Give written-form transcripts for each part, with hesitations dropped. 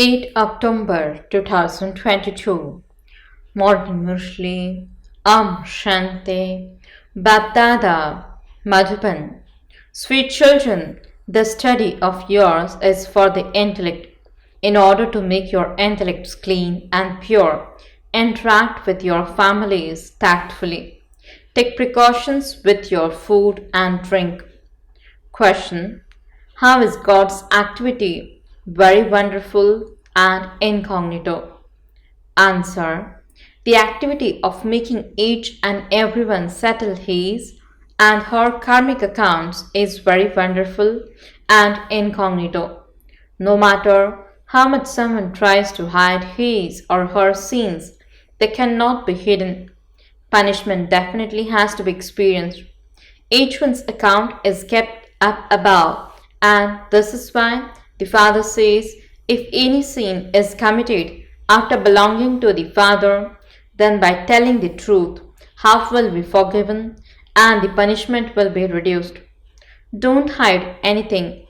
8 October 2022. Morning Murli. Shanti. BapDada. Madhuban. Sweet children, the study of yours is for the intellect. In order to make your intellects clean and pure, interact with your families tactfully. Take precautions with your food and drink. Question: how is God's activity? Very wonderful and incognito. Answer: the activity of making each and everyone settle his and her karmic accounts is very wonderful and incognito. No matter how much someone tries to hide his or her sins, they cannot be hidden. Punishment definitely has to be experienced. Each one's account is kept up above, and this is why the Father says, if any sin is committed after belonging to the Father, then by telling the truth, half will be forgiven and the punishment will be reduced. Don't hide anything.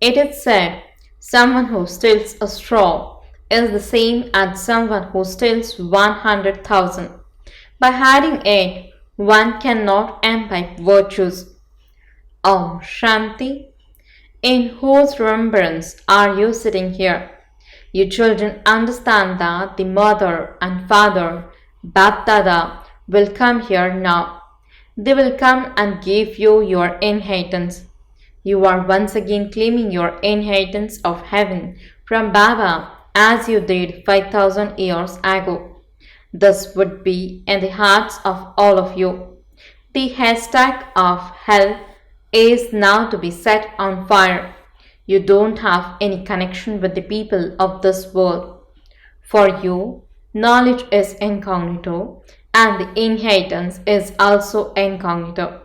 It is said, someone who steals a straw is the same as someone who steals 100,000. By hiding it, one cannot imbibe virtues. Shanti. In whose remembrance are you sitting here? You children understand that the mother and father, BapDada, will come here now. They will come and give you your inheritance. You are once again claiming your inheritance of heaven from Baba as you did 5,000 years ago. This would be in the hearts of all of you. The haystack of hell is now to be set on fire. You don't have any connection with the people of this world. For you, knowledge is incognito and the inheritance is also incognito.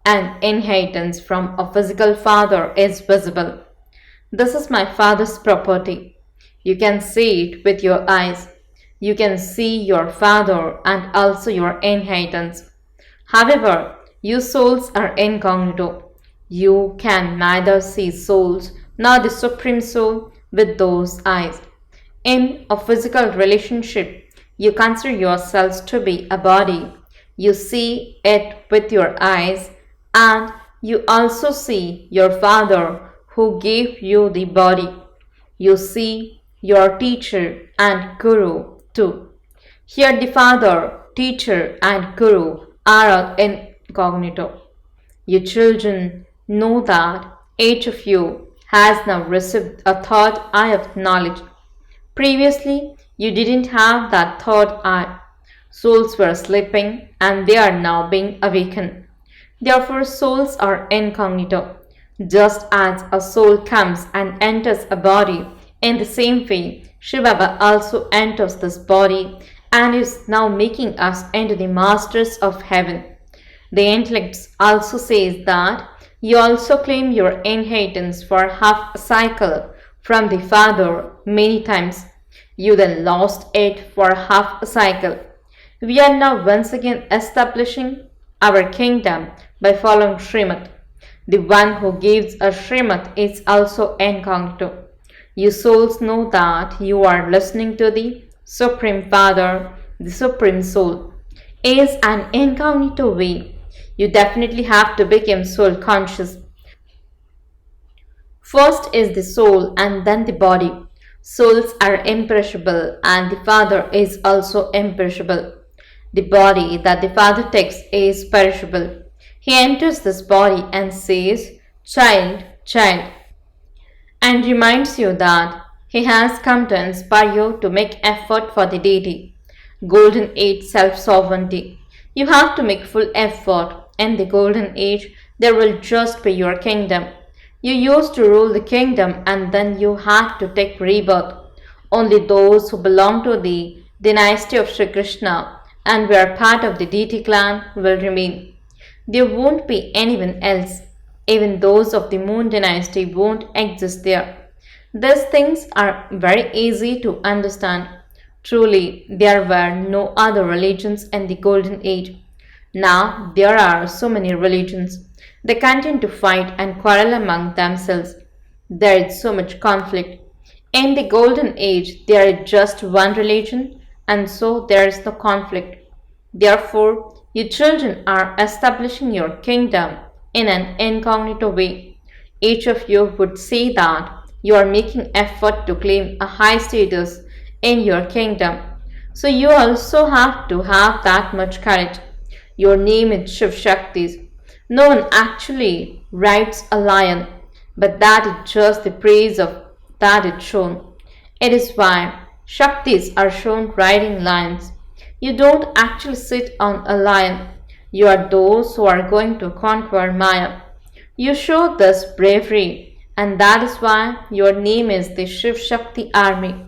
And inheritance from a physical father is visible. This is my father's property. You can see it with your eyes. You can see your father and also your inheritance. However, you souls are incognito. You can neither see souls nor the Supreme Soul with those eyes. In a physical relationship, you consider yourselves to be a body. You see it with your eyes, and you also see your Father who gave you the body. You see your teacher and guru too. Here the Father, teacher and guru are incognito. You children know that each of you has now received a third eye of knowledge. Previously, you didn't have that third eye. Souls were sleeping and they are now being awakened. Therefore, souls are incognito. Just as a soul comes and enters a body, in the same way, Shivbaba also enters this body and is now making us into the masters of heaven. The intellect also says that you also claim your inheritance for half a cycle from the Father many times. You then lost it for half a cycle. We are now once again establishing our kingdom by following Srimad. The one who gives a Srimad is also incognito. You souls know that you are listening to the Supreme Father, the Supreme Soul. Is an incognito way. You definitely have to become soul conscious. First is the soul and then the body. Souls are imperishable and the Father is also imperishable. The body that the Father takes is perishable. He enters this body and says, "Child, child," and reminds you that he has come to inspire you to make effort for the deity. Golden Age self-sovereignty. You have to make full effort. In the Golden Age, there will just be your kingdom. You used to rule the kingdom and then you had to take rebirth. Only those who belong to the dynasty of Sri Krishna and were part of the deity clan will remain. There won't be anyone else. Even those of the moon dynasty won't exist there. These things are very easy to understand. Truly, there were no other religions in the Golden Age. Now there are so many religions. They continue to fight and quarrel among themselves. There is so much conflict. In the golden age, there is just one religion, and so there is no conflict. Therefore, you children are establishing your kingdom in an incognito way. Each of you would say that you are making effort to claim a high status in your kingdom. So you also have to have that much courage. Your name is Shiv Shakti. No one actually rides a lion, but that is just the praise of that is shown. It is why Shaktis are shown riding lions. You don't actually sit on a lion. You are those who are going to conquer Maya. You show this bravery, and that is why your name is the Shiv Shakti army.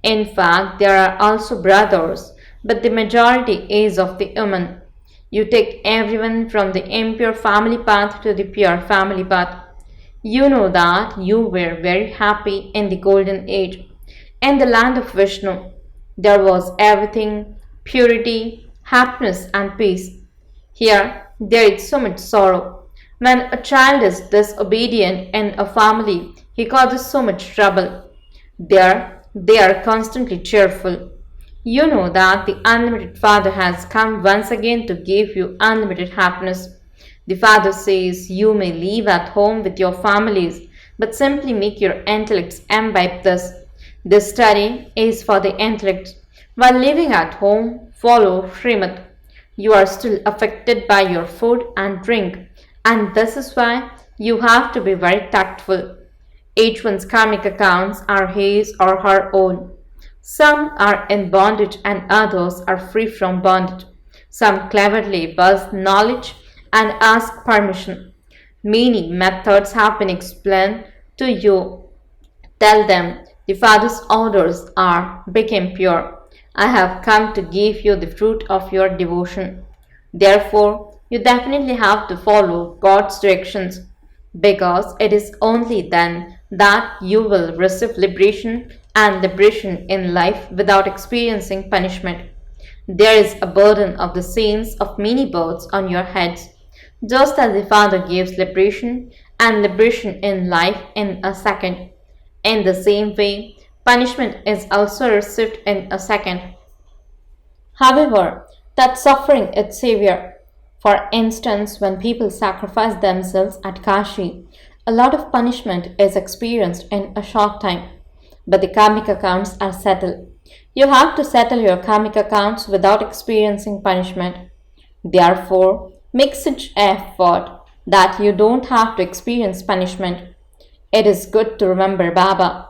In fact, there are also brothers, but the majority is of the women. You take everyone from the impure family path to the pure family path. You know that you were very happy in the golden age. In the land of Vishnu, there was everything purity, happiness, and peace. Here, there is so much sorrow. When a child is disobedient in a family, he causes so much trouble. There, they are constantly cheerful. You know that the unlimited Father has come once again to give you unlimited happiness. The Father says you may live at home with your families, but simply make your intellects imbibe this. This study is for the intellect. While living at home, follow Srimad. You are still affected by your food and drink, and this is why you have to be very tactful. Each one's karmic accounts are his or her own. Some are in bondage and others are free from bondage. Some cleverly buzz knowledge and ask permission. Many methods have been explained to you. Tell them the Father's orders are become pure. I have come to give you the fruit of your devotion. Therefore, you definitely have to follow God's directions, because it is only then that you will receive liberation and liberation in life without experiencing punishment. There is a burden of the sins of many births on your heads, just as the Father gives liberation and liberation in life in a second. In the same way, punishment is also received in a second. However, that suffering is severe. For instance, when people sacrifice themselves at Kashi, a lot of punishment is experienced in a short time. But the karmic accounts are settled. You have to settle your karmic accounts without experiencing punishment. Therefore, make such effort that you don't have to experience punishment. It is good to remember Baba.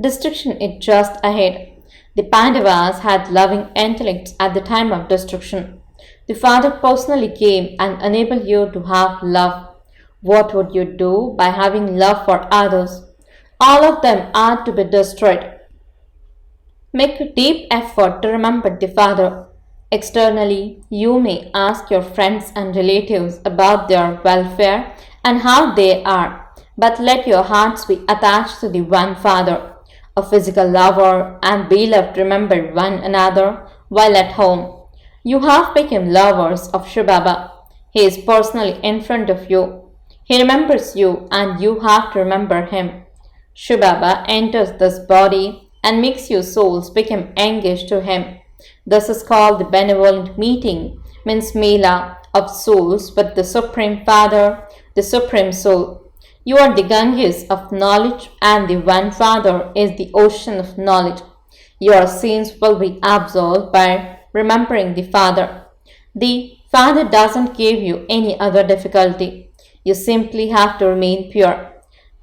Destruction is just ahead. The Pandavas had loving intellects at the time of destruction. The Father personally came and enabled you to have love. What would you do by having love for others? All of them are to be destroyed. Make a deep effort to remember the Father. Externally, you may ask your friends and relatives about their welfare and how they are, but let your hearts be attached to the one Father. A physical lover and beloved remember one another while at home. You have become lovers of shivbaba. He is personally in front of you. He remembers you and you have to remember him. Shivbaba enters this body and makes you souls become engaged to him. This is called the benevolent meeting, means mela of souls with the Supreme Father, the Supreme Soul. You are the Ganges of knowledge and the one Father is the ocean of knowledge. Your sins will be absolved by remembering the Father. The Father doesn't give you any other difficulty. You simply have to remain pure.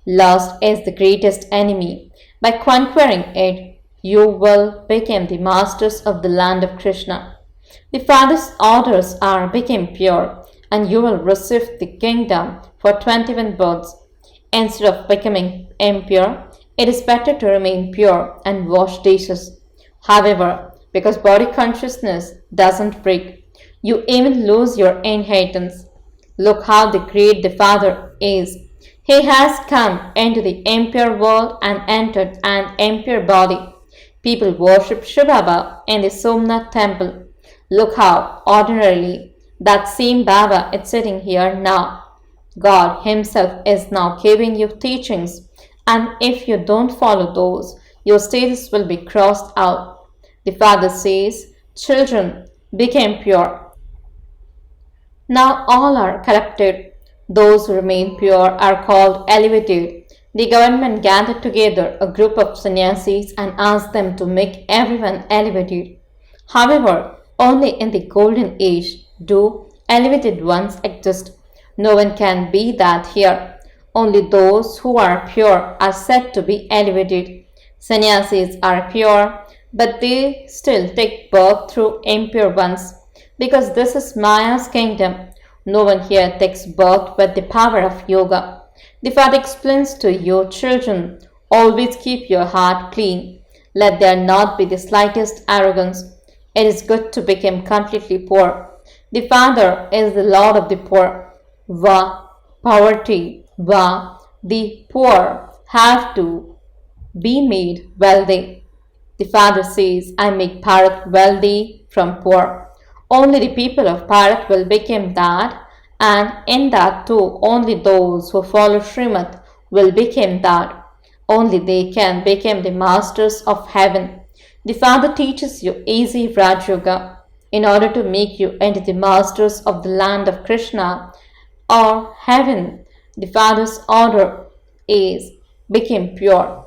Lust is the greatest enemy. By conquering it, you will become the masters of the land of Krishna. The Father's orders are become pure, and you will receive the kingdom for 21 births. Instead of becoming impure, it is better to remain pure and wash dishes. However, because body consciousness doesn't break, you even lose your inheritance. Look how great the Father is. He has come into the impure world and entered an impure body. People worship Shivbaba in the Somnath temple. Look how ordinarily that same Baba is sitting here now. God Himself is now giving you teachings, and if you don't follow those, your status will be crossed out. The father says, children became pure. Now all are corrupted. Those who remain pure are called elevated. The government gathered together a group of sannyasis and asked them to make everyone elevated. However, only in the golden age do elevated ones exist. No one can be that here. Only those who are pure are said to be elevated. Sannyasis are pure, but they still take birth through impure ones. Because this is Maya's kingdom, no one here takes birth with the power of yoga. The father explains to you, children, always keep your heart clean. Let there not be the slightest arrogance. It is good to become completely poor. The father is the lord of the poor. Poverty. The poor have to be made wealthy. The father says, I make Bharat wealthy from poor. Only the people of Bharat will become that, and in that too only those who follow Srimad will become that. Only they can become the masters of heaven. The father teaches you easy Raj Yoga in order to make you into the masters of the land of Krishna or heaven. The father's order is become pure.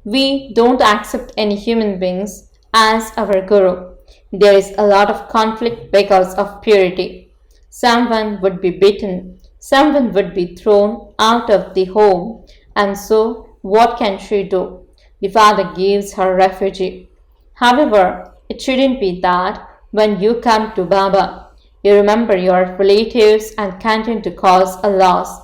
We don't accept any human beings as our guru. There is a lot of conflict because of purity. Someone would be beaten, someone would be thrown out of the home, and so what can she do? The father gives her refuge. However, it shouldn't be that when you come to Baba, you remember your relatives and continue to cause a loss.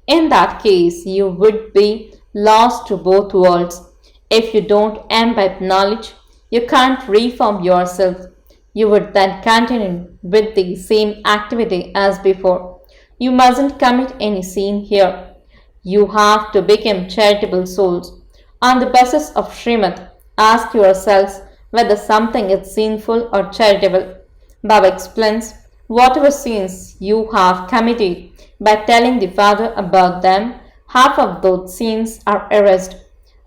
In that case, you would be lost to both worlds. If you don't imbibe knowledge, you can't reform yourself. You would then continue with the same activity as before. You mustn't commit any sin here. You have to become charitable souls. On the basis of Srimad, ask yourselves whether something is sinful or charitable. Baba explains, whatever sins you have committed, by telling the father about them, half of those sins are erased.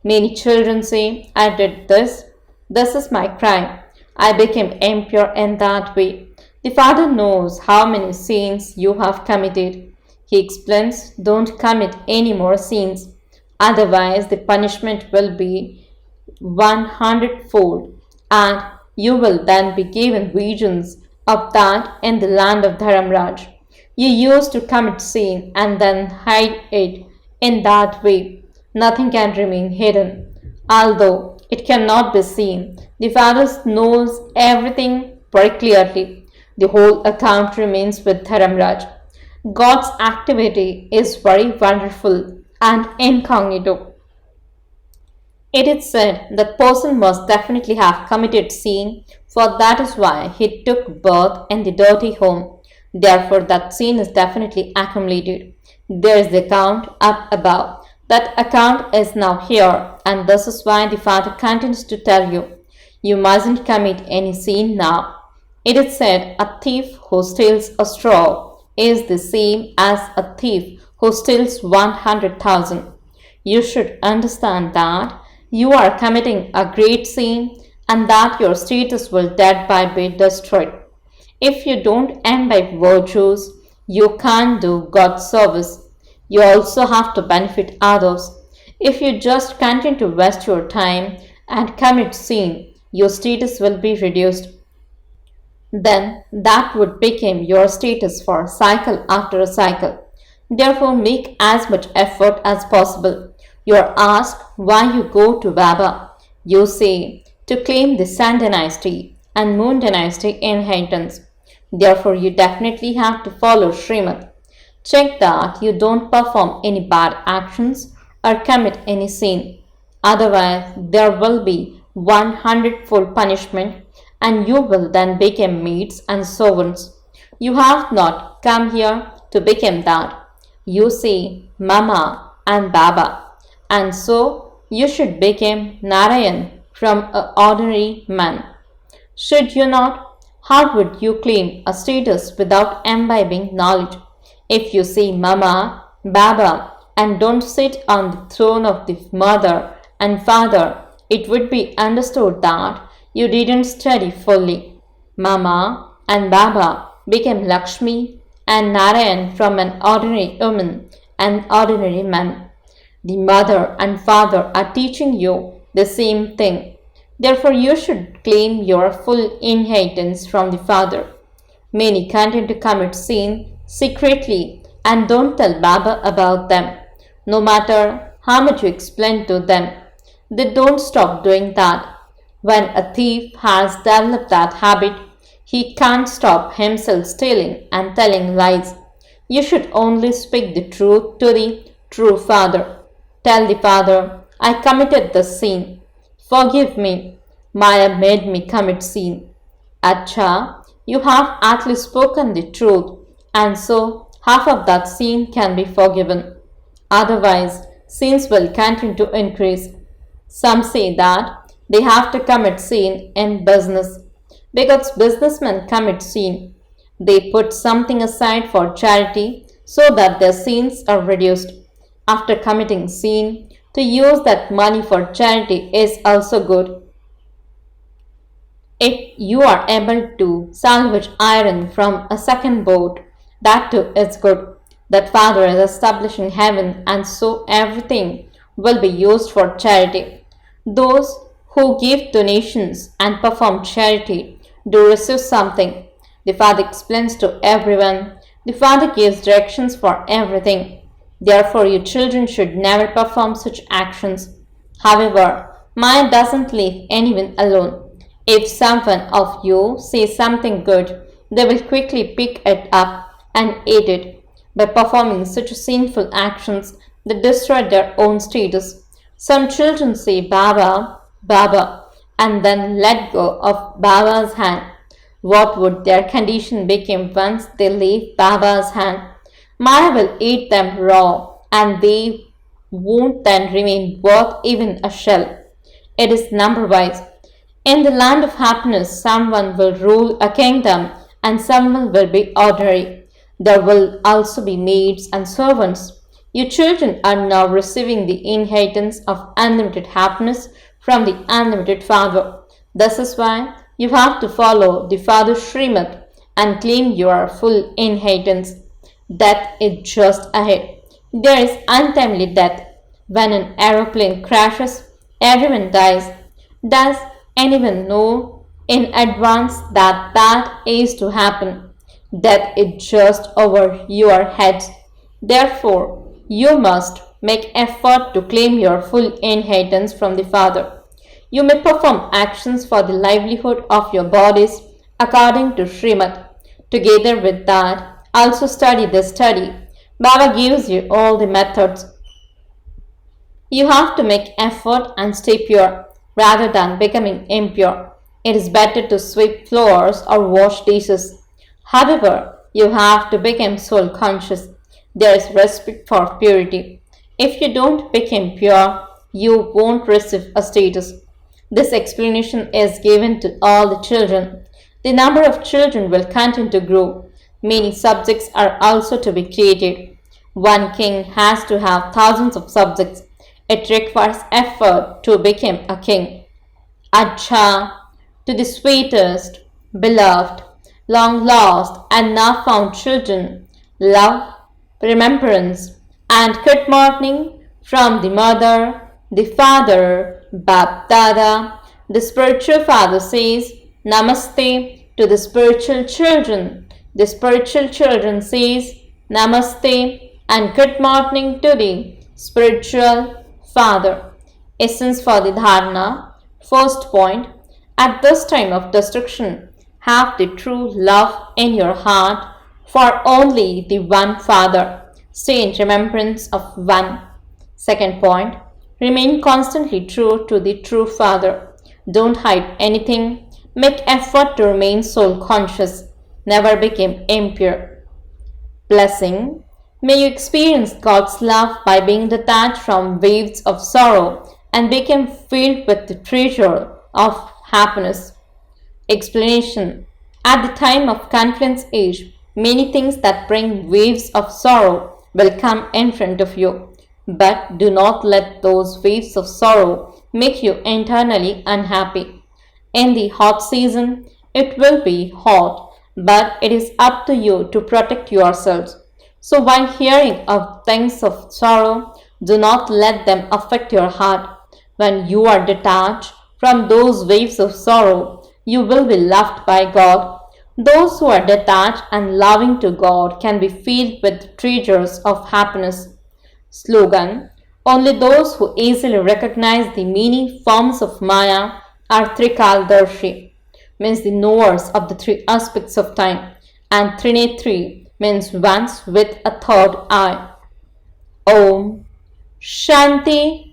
Many children say, I did this. This is my crime. I became impure in that way. The father knows how many sins you have committed. He explains, don't commit any more sins. Otherwise, the punishment will be 100-fold, and you will then be given visions of that in the land of Dharamraj. You used to commit sin and then hide it in that way. Nothing can remain hidden. Although it cannot be seen, the Father knows everything very clearly. The whole account remains with Dharamraj. God's activity is very wonderful and incognito. It is said that person must definitely have committed sin, for that is why he took birth in the dirty home. Therefore, that sin is definitely accumulated. There is the account up above. That account is now here, and this is why the Father continues to tell you, you mustn't commit any sin now. It is said a thief who steals a straw is the same as a thief who steals 100,000. You should understand that you are committing a great sin and that your status will thereby be destroyed. If you don't imbibe virtues, you can't do God's service. You also have to benefit others. If you just continue to waste your time and commit sin, your status will be reduced. Then that would become your status for cycle after a cycle. Therefore, make as much effort as possible. You are asked why you go to Baba. You say, to claim the Sun dynasty and Moon dynasty inheritance. Therefore, you definitely have to follow Srimad. Check that you don't perform any bad actions or commit any sin. Otherwise, there will be 100-fold punishment, and you will then become maids and servants. You have not come here to become that. You say Mama and Baba, and so you should become Narayan from an ordinary man. Should you not? How would you claim a status without imbibing knowledge? If you say Mama, Baba, and don't sit on the throne of the mother and father, it would be understood that you didn't study fully. Mama and Baba became Lakshmi and Narayan from an ordinary woman and ordinary man. The mother and father are teaching you the same thing. Therefore, you should claim your full inheritance from the father. Many continue to commit sin secretly and don't tell Baba about them. No matter how much you explain to them, they don't stop doing that. When a thief has developed that habit, he can't stop himself stealing and telling lies. You should only speak the truth to the true father. Tell the father, I committed the sin. Forgive me. Maya made me commit sin. Acha, you have at least spoken the truth, and so half of that sin can be forgiven. Otherwise, sins will continue to increase. Some say that they have to commit sin in business because businessmen commit sin. They put something aside for charity so that their sins are reduced. After committing sin, to use that money for charity is also good. If you are able to salvage iron from a second boat, that too is good. That Father is establishing heaven, and so everything will be used for charity. Those who give donations and perform charity do receive something. The Father explains to everyone. The Father gives directions for everything. Therefore, you children should never perform such actions. However, Maya doesn't leave anyone alone. If someone of you says something good, they will quickly pick it up and eat it. By performing such sinful actions, they destroy their own status. Some children say Baba, Baba, and then let go of Baba's hand. What would their condition become once they leave Baba's hand? Maya will eat them raw, and they won't then remain worth even a shell. It is number-wise. In the land of happiness, someone will rule a kingdom and someone will be ordinary. There will also be maids and servants. You children are now receiving the inheritance of unlimited happiness from the unlimited Father. This is why you have to follow the Father's Srimad and claim your full inheritance. Death is just ahead. There is untimely death. When an aeroplane crashes, everyone dies. Does anyone know in advance that that is to happen? Death is just over your heads. Therefore, you must make effort to claim your full inheritance from the Father. You may perform actions for the livelihood of your bodies according to Srimad. Together with that, also study the study. Baba gives you all the methods. You have to make effort and stay pure rather than becoming impure. It is better to sweep floors or wash dishes. However, you have to become soul conscious. There is respect for purity. If you don't become pure, you won't receive a status. This explanation is given to all the children. The number of children will continue to grow. Many subjects are also to be created. One king has to have thousands of subjects. It requires effort to become a king. Acha, to the sweetest, beloved, long lost and now found children, love, remembrance, and good morning from the mother, the father, BapDada. The spiritual father says, Namaste to the spiritual children. The spiritual children says, Namaste and good morning to the spiritual father. Essence for the dharana. First point, at this time of destruction, have the true love in your heart for only the one Father. Stay in remembrance of one. Second point, remain constantly true to the true Father. Don't hide anything. Make effort to remain soul conscious. Never become impure. Blessing. May you experience God's love by being detached from waves of sorrow and become filled with the treasure of happiness. Explanation. At the time of confluence age, many things that bring waves of sorrow will come in front of you. But do not let those waves of sorrow make you internally unhappy. In the hot season, it will be hot, but it is up to you to protect yourselves. So while hearing of things of sorrow, do not let them affect your heart. When you are detached from those waves of sorrow, you will be loved by God. Those who are detached and loving to God can be filled with treasures of happiness. Slogan: only those who easily recognize the many forms of Maya are Trikaldarshi, means the knowers of the three aspects of time, and Trinetri means ones with a third eye. Om Shanti